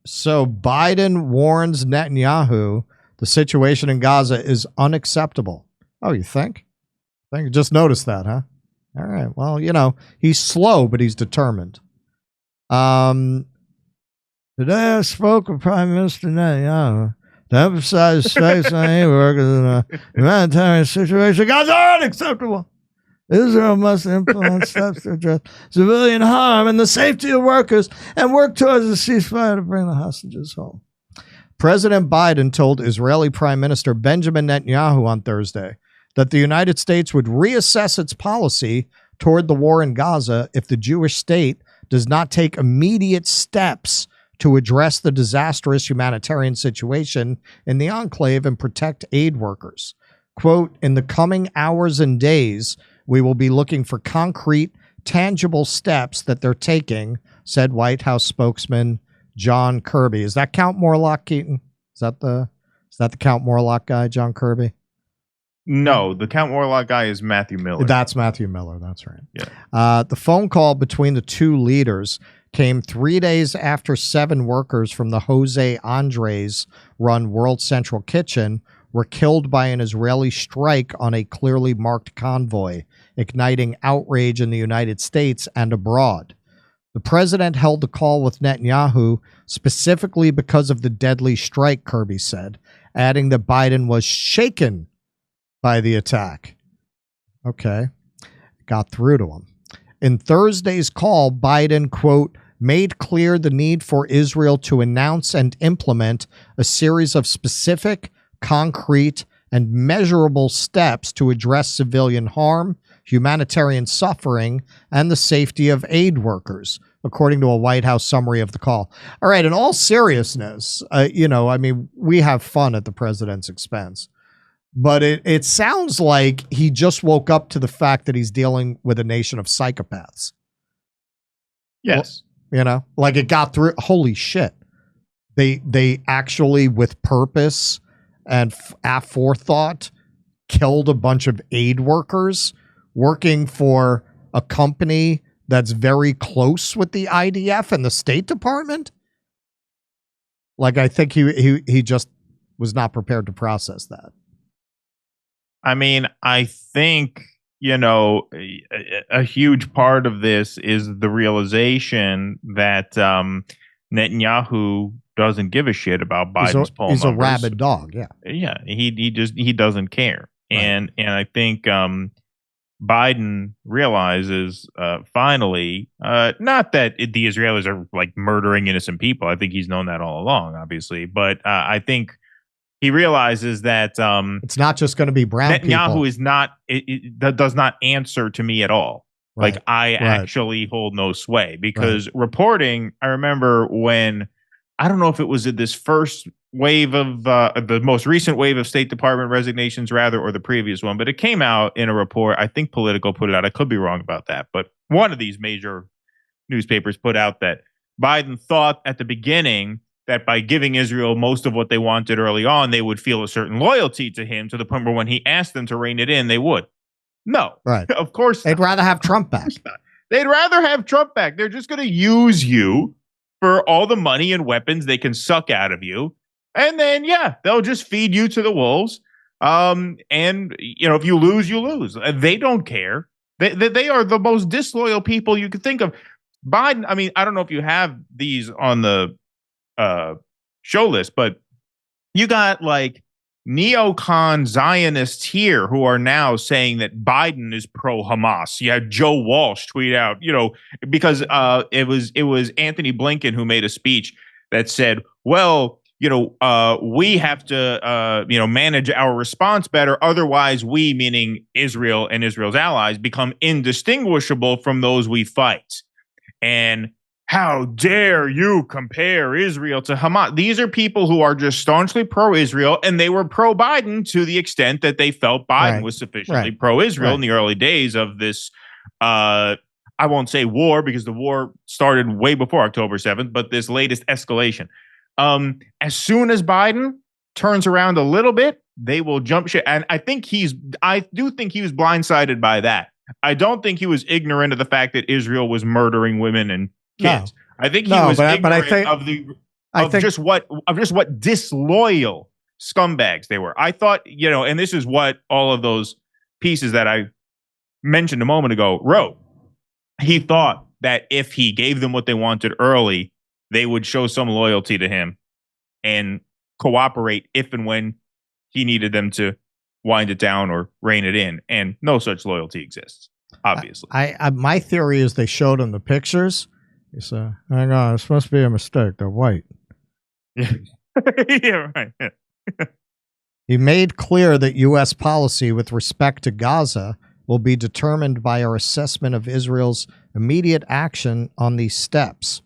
So Biden warns Netanyahu the situation in Gaza is unacceptable. Oh, you think? I think just noticed that, huh? All right. Well, he's slow, but he's determined. Today I spoke with Prime Minister Netanyahu to emphasize stakes on aid workers in a humanitarian situation. Gaza are unacceptable. Israel must implement steps to address civilian harm and the safety of workers and work towards a ceasefire to bring the hostages home. President Biden told Israeli Prime Minister Benjamin Netanyahu on Thursday that the United States would reassess its policy toward the war in Gaza if the Jewish state does not take immediate steps to address the disastrous humanitarian situation in the enclave and protect aid workers. Quote, in the coming hours and days, we will be looking for concrete, tangible steps that they're taking, said White House spokesman John Kirby. Is that Count Morlock, Keaton? Is that the Count Morlock guy, John Kirby? No, the Count Morlock guy is Matthew Miller. That's Matthew Miller. That's right. Yeah. The phone call between the two leaders came 3 days after 7 workers from the Jose Andres run World Central Kitchen were killed by an Israeli strike on a clearly marked convoy, igniting outrage in the United States and abroad. The president held the call with Netanyahu specifically because of the deadly strike, Kirby said, adding that Biden was shaken by the attack. Okay. Got through to him. In Thursday's call, Biden, quote, made clear the need for Israel to announce and implement a series of specific, concrete, and measurable steps to address civilian harm, humanitarian suffering, and the safety of aid workers, according to a White House summary of the call. All right, in all seriousness, we have fun at the president's expense. But it sounds like he just woke up to the fact that he's dealing with a nation of psychopaths. Yes. Like it got through. Holy shit. They actually, with purpose and aforethought, killed a bunch of aid workers working for a company that's very close with the IDF and the State Department. Like, I think he just was not prepared to process that. I mean, I think, a huge part of this is the realization that Netanyahu doesn't give a shit about Biden's poll numbers. He's a rabid dog, yeah. Yeah, he doesn't care. Right. And I think Biden realizes finally, not that the Israelis are like murdering innocent people. I think he's known that all along, obviously. But I think he realizes that it's not just going to be brown Netanyahu people. is not, that does not answer to me at all. Right. Like I actually hold no sway because reporting, I remember when, I don't know if it was in this first wave of the most recent wave of State Department resignations rather, or the previous one, but it came out in a report. I think Politico put it out. I could be wrong about that, but one of these major newspapers put out that Biden thought at the beginning that by giving Israel most of what they wanted early on, they would feel a certain loyalty to him to the point where when he asked them to rein it in, they would. No, right? Of course they'd rather have Trump back. They'd rather have Trump back. They're just going to use you for all the money and weapons they can suck out of you. And then, they'll just feed you to the wolves. And, if you lose, you lose. They don't care. They are the most disloyal people you could think of. Biden, I mean, I don't know if you have these on the show list, but you got like neocon Zionists here who are now saying that Biden is pro-Hamas. You had Joe Walsh tweet out, because it was Anthony Blinken who made a speech that said, well, we have to, manage our response better. Otherwise, we, meaning Israel and Israel's allies, become indistinguishable from those we fight. And how dare you compare Israel to Hamas? These are people who are just staunchly pro-Israel, and they were pro-Biden to the extent that they felt Biden was sufficiently pro-Israel in the early days of this, I won't say war because the war started way before October 7th, but this latest escalation. As soon as Biden turns around a little bit, they will jump ship. And I do think he was blindsided by that. I don't think he was ignorant of the fact that Israel was murdering women and kids. No. I think he was ignorant of the of just what disloyal scumbags they were. I thought, and this is what all of those pieces that I mentioned a moment ago wrote. He thought that if he gave them what they wanted early, they would show some loyalty to him and cooperate if and when he needed them to wind it down or rein it in. And no such loyalty exists, obviously. My theory is they showed him the pictures. He said, hang on, it's supposed to be a mistake. They're white. Yeah, yeah, right. He made clear that U.S. policy with respect to Gaza will be determined by our assessment of Israel's immediate action on these steps.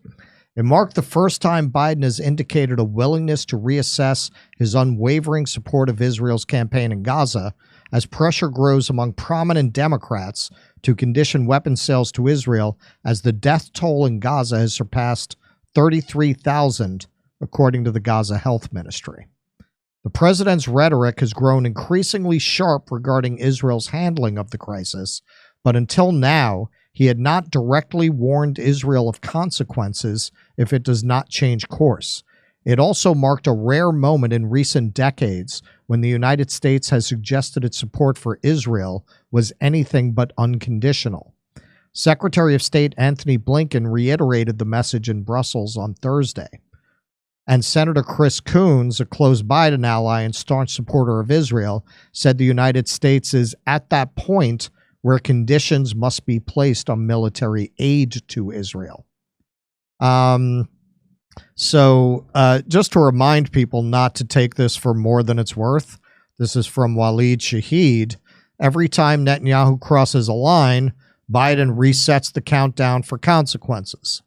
It marked the first time Biden has indicated a willingness to reassess his unwavering support of Israel's campaign in Gaza as pressure grows among prominent Democrats to condition weapons sales to Israel as the death toll in Gaza has surpassed 33,000, according to the Gaza Health Ministry. The president's rhetoric has grown increasingly sharp regarding Israel's handling of the crisis, but until now, he had not directly warned Israel of consequences if it does not change course. It also marked a rare moment in recent decades when the United States has suggested its support for Israel was anything but unconditional. Secretary of State Anthony Blinken reiterated the message in Brussels on Thursday. And Senator Chris Coons, a close Biden ally and staunch supporter of Israel, said the United States is at that point where conditions must be placed on military aid to Israel. So just to remind people not to take this for more than it's worth, this is from Walid Shahid. Every time Netanyahu crosses a line, Biden resets the countdown for consequences.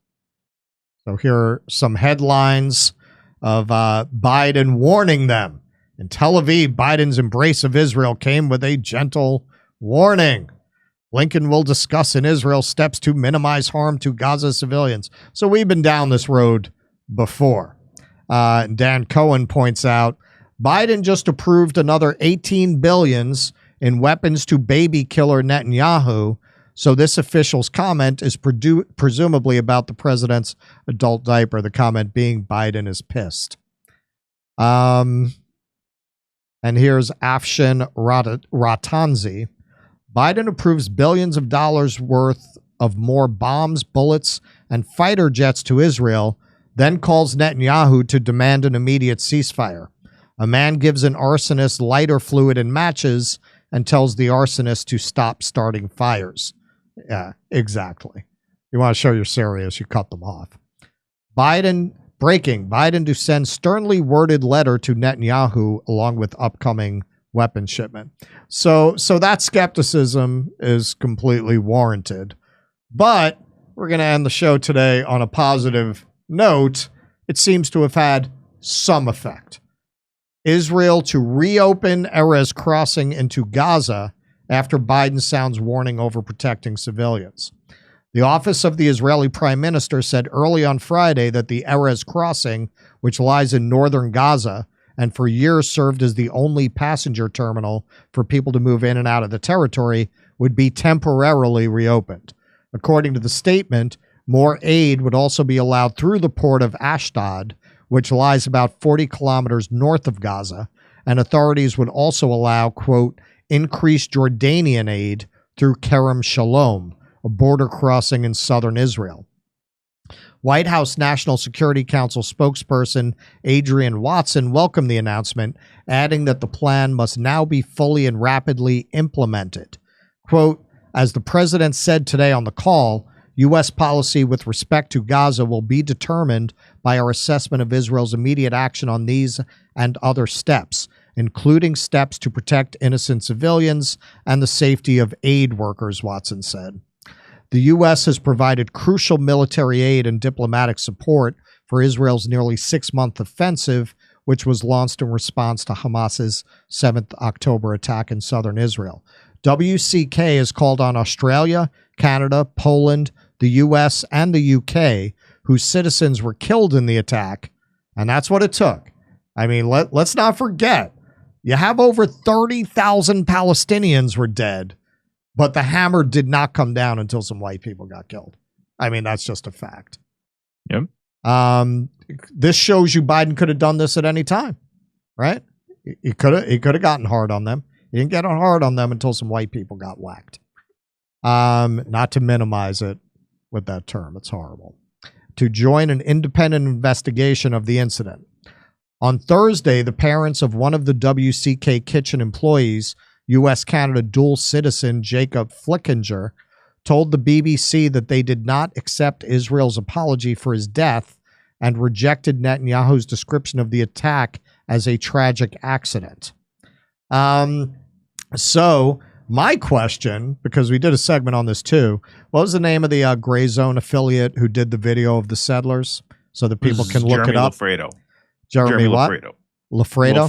So here are some headlines of Biden warning them. In Tel Aviv, Biden's embrace of Israel came with a gentle warning. Blinken will discuss in Israel steps to minimize harm to Gaza civilians. So we've been down this road before. Dan Cohen points out, Biden just approved another $18 billion in weapons to baby killer Netanyahu. So this official's comment is presumably about the president's adult diaper, the comment being Biden is pissed. And here's Afshin Ratanzi. Biden approves billions of dollars worth of more bombs, bullets, and fighter jets to Israel, then calls Netanyahu to demand an immediate ceasefire. A man gives an arsonist lighter fluid and matches and tells the arsonist to stop starting fires. Yeah, exactly. You want to show you're serious, you cut them off. Biden to send sternly worded letter to Netanyahu along with upcoming weapon shipment. So that skepticism is completely warranted. But we're going to end the show today on a positive note. It seems to have had some effect. Israel to reopen Erez crossing into Gaza after Biden sounds warning over protecting civilians. The office of the Israeli Prime Minister said early on Friday that the Erez crossing, which lies in northern Gaza and for years served as the only passenger terminal for people to move in and out of the territory, would be temporarily reopened. According to the statement, more aid would also be allowed through the port of Ashdod, which lies about 40 kilometers north of Gaza, and authorities would also allow, quote, increased Jordanian aid through Kerem Shalom, a border crossing in southern Israel. White House National Security Council spokesperson Adrian Watson welcomed the announcement, adding that the plan must now be fully and rapidly implemented. Quote, as the president said today on the call, U.S. policy with respect to Gaza will be determined by our assessment of Israel's immediate action on these and other steps, including steps to protect innocent civilians and the safety of aid workers, Watson said. The U.S. has provided crucial military aid and diplomatic support for Israel's nearly 6-month offensive, which was launched in response to Hamas's 7th October attack in southern Israel. WCK has called on Australia, Canada, Poland, the U.S., and the U.K., whose citizens were killed in the attack, and that's what it took. I mean, let's not forget, you have over 30,000 Palestinians were dead, but the hammer did not come down until some white people got killed. I mean, that's just a fact. Yep. this shows you Biden could have done this at any time, right? He could have gotten hard on them. He didn't get hard on them until some white people got whacked. Not to minimize it with that term, it's horrible. To join an independent investigation of the incident. On Thursday, the parents of one of the WCK Kitchen employees, U.S.-Canada dual citizen Jacob Flickinger, told the BBC that they did not accept Israel's apology for his death and rejected Netanyahu's description of the attack as a tragic accident. So my question, because we did a segment on this too, what was the name of the Gray Zone affiliate who did the video of the settlers so that people can look it up? Jeremy what? Lafredo.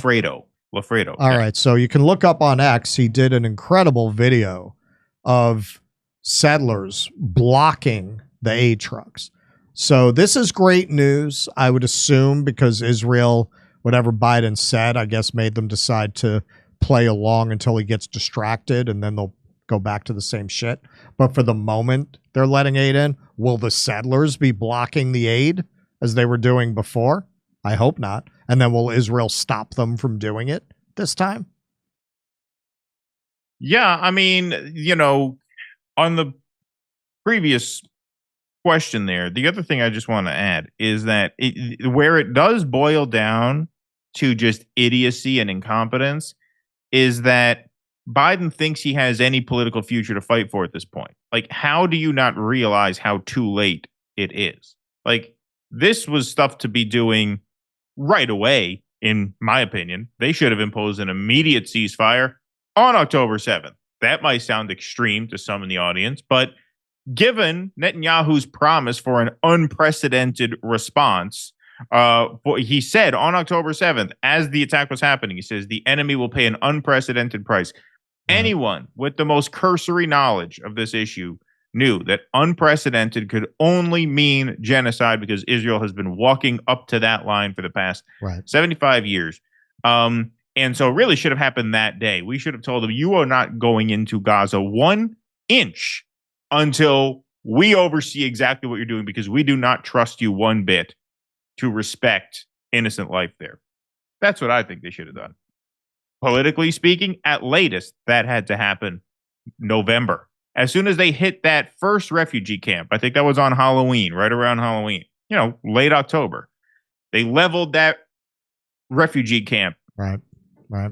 All right, so you can look up on X. He did an incredible video of settlers blocking the aid trucks. So this is great news, I would assume, because Israel, whatever Biden said, I guess made them decide to play along until he gets distracted, and then they'll go back to the same shit. But for the moment they're letting aid in, will the settlers be blocking the aid as they were doing before? I hope not. And then will Israel stop them from doing it this time? Yeah, I mean, on the previous question there, the other thing I just want to add is that where it does boil down to just idiocy and incompetence is that Biden thinks he has any political future to fight for at this point. Like, how do you not realize how too late it is? Like, this was stuff to be doing right away, in my opinion. They should have imposed an immediate ceasefire on October 7th. That might sound extreme to some in the audience, but given Netanyahu's promise for an unprecedented response, he said on October 7th, as the attack was happening, he says, the enemy will pay an unprecedented price. Anyone with the most cursory knowledge of this issue knew that unprecedented could only mean genocide because Israel has been walking up to that line for the past 75 years. And so it really should have happened that day. We should have told them, you are not going into Gaza 1 inch until we oversee exactly what you're doing, because we do not trust you one bit to respect innocent life there. That's what I think they should have done. Politically speaking, at latest, that had to happen November. As soon as they hit that first refugee camp, I think that was on Halloween, right around Halloween, late October, they leveled that refugee camp. Right.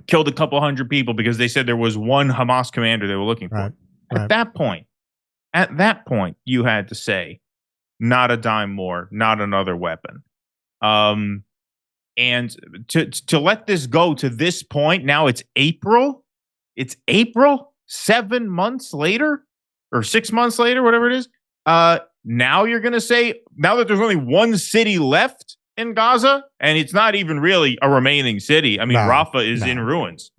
Killed a couple hundred people because they said there was one Hamas commander they were looking for. At that point, you had to say, not a dime more, not another weapon. And to let this go to this point, now it's April. 7 months later or 6 months later, whatever it is. Now you're going to say, now that there's only one city left in Gaza, and it's not even really a remaining city. I mean, Rafah is in ruins.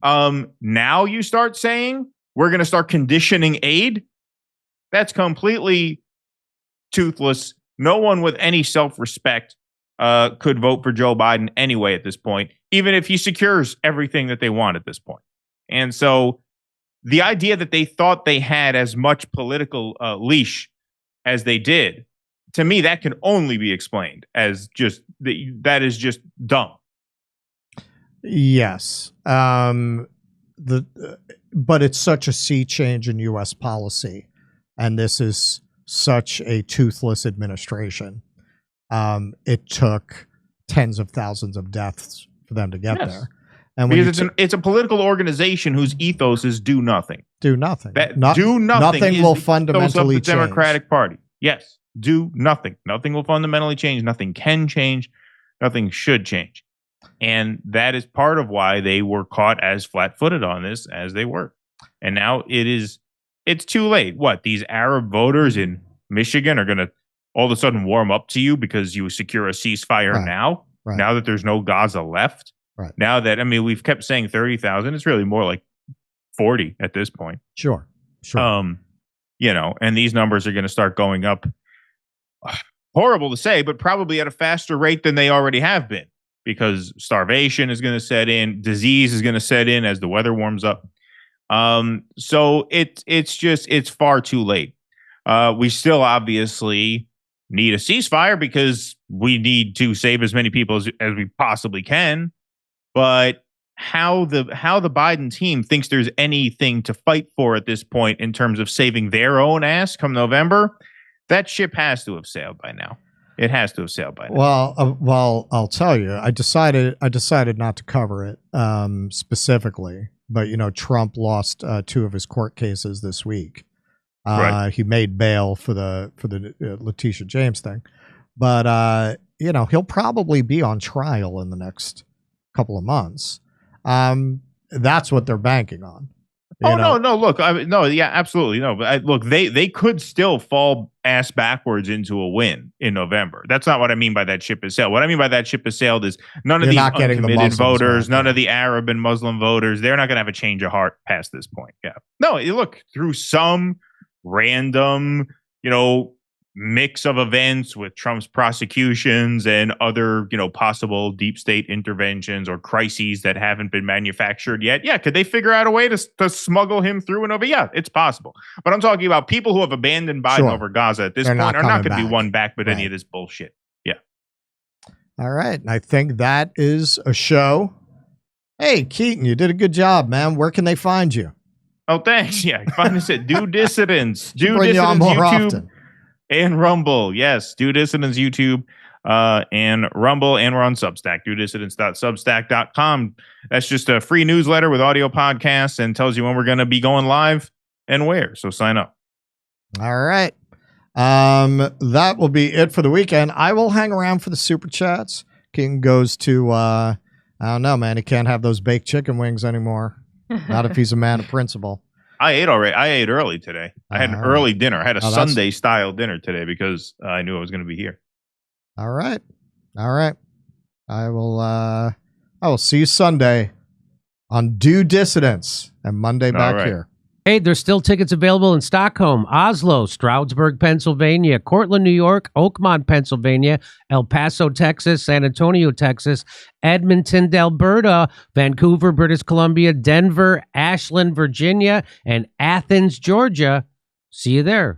Now you start saying we're going to start conditioning aid. That's completely toothless. No one with any self-respect could vote for Joe Biden anyway at this point, even if he secures everything that they want at this point. And so the idea that they thought they had as much political leash as they did, to me, that can only be explained as just that is just dumb. Yes. But it's such a sea change in U.S. policy, and this is such a toothless administration. It took tens of thousands of deaths for them to get there. And because it's a political organization whose ethos is do nothing. Do nothing. Nothing will fundamentally change. The Democratic Party. Yes. Do nothing. Nothing will fundamentally change. Nothing can change. Nothing should change. And that is part of why they were caught as flat-footed on this as they were. And now it's too late. What? These Arab voters in Michigan are going to all of a sudden warm up to you because you secure a ceasefire now? Right. Now that there's no Gaza left? Right. Now that, we've kept saying 30,000. It's really more like 40 at this point. Sure. And these numbers are going to start going up. Horrible to say, but probably at a faster rate than they already have been, because starvation is going to set in, disease is going to set in as the weather warms up. So it's far too late. We still obviously need a ceasefire because we need to save as many people as we possibly can. But how the Biden team thinks there's anything to fight for at this point in terms of saving their own ass come November, that ship has to have sailed by now. It has to have sailed by now. Well, I'll tell you, I decided not to cover it specifically, but Trump lost 2 of his court cases this week. Right. He made bail for the Letitia James thing, but he'll probably be on trial in the next couple of months. That's what they're banking on. No, look, absolutely no. But look, they could still fall ass backwards into a win in November. That's not what I mean by that ship has sailed. What I mean by that ship has sailed is none of these uncommitted voters, none of the Arab and Muslim voters, they're not going to have a change of heart past this point. Yeah, no, you look through some random, mix of events with Trump's prosecutions and other, possible deep state interventions or crises that haven't been manufactured yet. Yeah, could they figure out a way to smuggle him through and over? Yeah, it's possible. But I'm talking about people who have abandoned Biden over Gaza at this point are not going to be won back with any of this bullshit. Yeah. All right. And I think that is a show. Hey, Keaton, you did a good job, man. Where can they find you? Oh, thanks. Yeah, find us at Do Dissidents. Do Bring you on Dissidents more YouTube. often. And Rumble, yes, Do Dissidents YouTube and Rumble, and we're on Substack, dodissidents.substack.com. That's just a free newsletter with audio podcasts and tells you when we're going to be going live and where. So sign up. All right. That will be it for the weekend. I will hang around for the super chats. King goes to, I don't know, man. He can't have those baked chicken wings anymore. Not if he's a man of principle. I ate already. I ate early today. I had an early dinner. I had a Sunday style dinner today because I knew I was going to be here. All right. I will see you Sunday on Do Dissidents and Monday back here. Hey, there's still tickets available in Stockholm, Oslo, Stroudsburg, Pennsylvania, Cortland, New York, Oakmont, Pennsylvania, El Paso, Texas, San Antonio, Texas, Edmonton, Alberta, Vancouver, British Columbia, Denver, Ashland, Virginia, and Athens, Georgia. See you there.